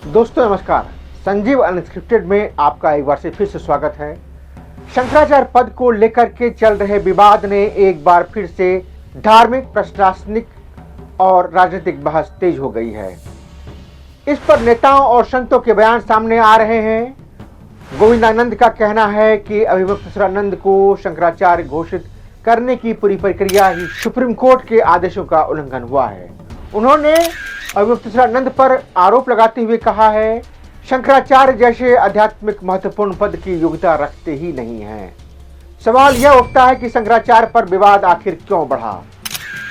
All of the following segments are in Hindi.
दोस्तों नमस्कार। संजीव अनस्क्रिप्टेड में आपका एक बार से फिर से स्वागत है। शंकराचार्य पद को लेकर के चल रहे विवाद ने एक बार फिर से धार्मिक, प्रशासनिक और राजनीतिक बहस तेज हो गई है। इस पर नेताओं और संतों के बयान सामने आ रहे हैं। गोविंदानंद का कहना है कि अभिमुक्तेश्वरानंद को शंकराचार्य घोषित करने की पूरी प्रक्रिया ही सुप्रीम कोर्ट के आदेशों का उल्लंघन हुआ है। उन्होंने अभिमुक्तेश्वरानंद पर आरोप लगाते हुए कहा है, शंकराचार्य जैसे आध्यात्मिक महत्वपूर्ण पद की योग्यता रखते ही नहीं हैं। सवाल यह उठता है कि शंकराचार्य पर विवाद आखिर क्यों बढ़ा।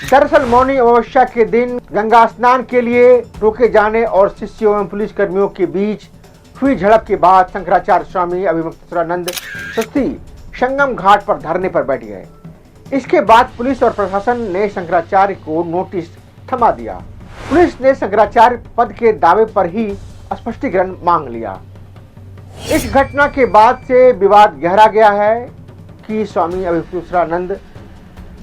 दरअसल मौनी अमावस्या के दिन गंगा स्नान के लिए रोके जाने और शिष्यों एवं पुलिस कर्मियों के बीच हुई झड़प के बाद शंकराचार्य स्वामी अभिमुक्तेश्वरानंद सरस्वती संगम घाट पर धरने पर बैठ गए। इसके बाद पुलिस और प्रशासन ने शंकराचार्य को नोटिस थमा दिया। पुलिस ने शंकराचार्य पद के दावे पर ही स्पष्टीकरण मांग लिया। इस घटना के बाद से विवाद गहरा गया है कि स्वामी अभिमुक्तेश्वरानंद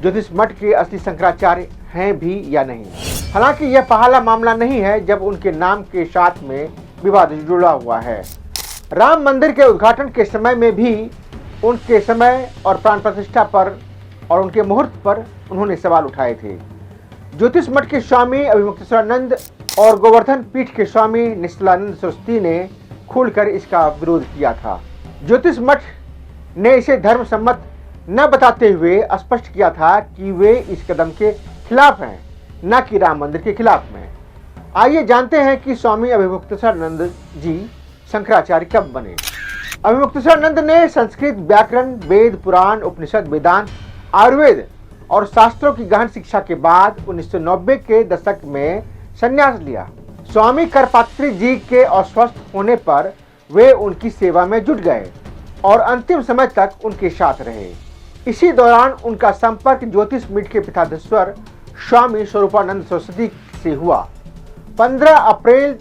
ज्योतिष मठ के असली शंकराचार्य हैं भी या नहीं। हालांकि यह पहला मामला नहीं है जब उनके नाम के साथ में विवाद जुड़ा हुआ है। राम मंदिर के उद्घाटन के समय में भी उनके समय और प्राण प्रतिष्ठा पर और उनके मुहूर्त पर उन्होंने सवाल उठाए थे। ज्योतिष मठ के स्वामी अभिमुक्तेश्वरानंद और गोवर्धन पीठ के स्वामी निश्चलानंद सरस्वती ने खुलकर इसका विरोध किया था। ज्योतिष मठ ने इसे धर्म सम्मत न बताते हुए स्पष्ट किया था कि वे इस कदम के खिलाफ हैं, न कि राम मंदिर के खिलाफ में। आइए जानते हैं कि स्वामी अभिमुक्तेश्वरानंद जी शंकराचार्य कब बने। अभिमुक्तेश्वरानंद ने संस्कृत, व्याकरण, वेद, पुराण, उपनिषद, वेदांत, आयुर्वेद और शास्त्रों की गहन शिक्षा के बाद 1990 के दशक में संन्यास लिया। स्वामी करपात्री जी के अस्वस्थ होने पर वे उनकी सेवा में जुट गए और अंतिम समय तक उनके साथ रहे। इसी दौरान उनका संपर्क ज्योतिष मठ के पीठाधीश्वर स्वामी स्वरूपानंद सरस्वती से हुआ। 15 अप्रैल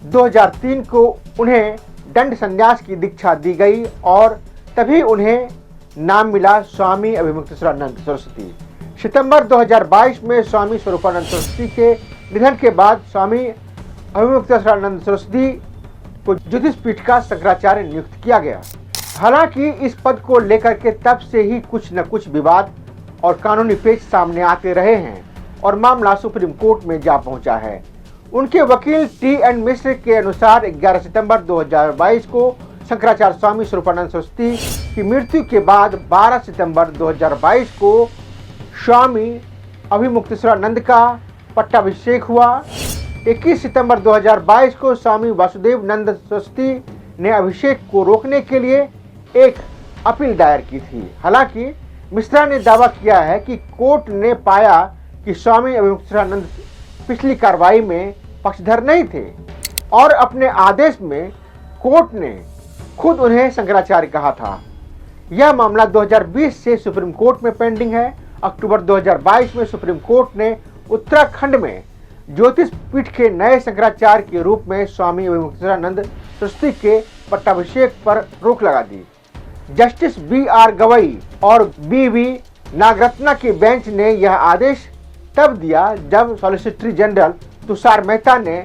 2003 को उन्हें दंड संन्यास की दीक्षा दी गई और तभी उन्हें नाम मिला स्वामी अभिमुक्तेश्वरानंद सरस्वती। सितंबर 2022 में स्वामी स्वरूपानंद सरस्वती के निधन के बाद स्वामी अभिमुक्तेश्वरानंद सरस्वती को ज्योतिष पीठ का शंकराचार्य नियुक्त किया गया। हालांकि इस पद को लेकर के तब से ही कुछ न कुछ विवाद और कानूनी पेच सामने आते रहे हैं और मामला सुप्रीम कोर्ट में जा पहुंचा है। उनके वकील T.N. मिश्र के अनुसार 11 सितंबर 2022 को शंकराचार्य स्वामी स्वरूपानंद सरस्वती की मृत्यु के बाद 12 सितंबर 2022 को स्वामी अभिमुक्तेश्वरानंद का पट्टाभिषेक हुआ। 21 सितंबर 2022 को स्वामी वासुदेव नंद सरस्वती ने अभिषेक को रोकने के लिए एक अपील दायर की थी। हालांकि मिश्रा ने दावा किया है कि कोर्ट ने पाया कि स्वामी अभिमुक्तेश्वरानंद पिछली कार्रवाई में पक्षधर नहीं थे और अपने आदेश में कोर्ट ने खुद उन्हें शंकराचार्य कहा था। यह मामला 2020 से सुप्रीम कोर्ट में पेंडिंग है। अक्टूबर 2022 में सुप्रीम कोर्ट ने उत्तराखंड में ज्योतिष पीठ के नए शंकराचार्य के रूप में स्वामी अभिमुक्तेश्वरानंद सरस्वती के पट्टाभिषेक पर रोक लगा दी। Justice B.R. गवई और B.V. नागरत्ना की बेंच ने यह आदेश तब दिया जब सॉलिसिटर जनरल तुषार मेहता ने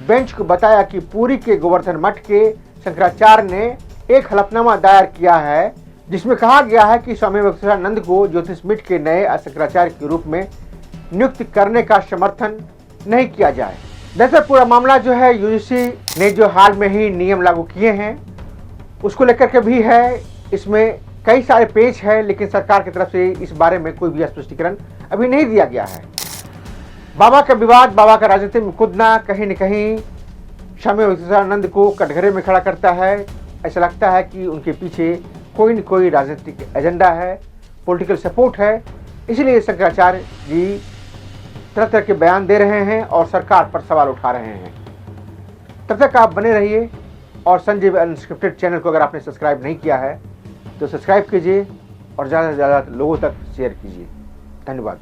बेंच को बताया कि पुरी के गोवर्धन मठ के शंकराचार्य ने एक हलफनामा दायर किया है जिसमें कहा गया है कि स्वामी अभिमुक्तेश्वरानंद को ज्योतिष मठ के नए शंकराचार्य के रूप में नियुक्त करने का समर्थन नहीं किया जाए। दरअसल पूरा मामला जो है यूजीसी ने जो हाल में ही नियम लागू किए हैं उसको लेकर के भी है। इसमें कई सारे पेच है लेकिन सरकार की तरफ से इस बारे में कोई भी स्पष्टीकरण अभी नहीं दिया गया है। बाबा का विवाद, बाबा का राजनीति में कूदना कहीं न कहीं स्वामी अभिमुक्तेश्वरानंद को कटघरे में खड़ा करता है। ऐसा लगता है कि उनके पीछे कोई न कोई राजनीतिक एजेंडा है, पॉलिटिकल सपोर्ट है। इसलिए शंकराचार्य जी तरह तरह के बयान दे रहे हैं और सरकार पर सवाल उठा रहे हैं। तब तक आप बने रहिए और संजीव अनस्क्रिप्टेड चैनल को अगर आपने सब्सक्राइब नहीं किया है तो सब्सक्राइब कीजिए और ज़्यादा से ज़्यादा लोगों तक शेयर कीजिए। धन्यवाद।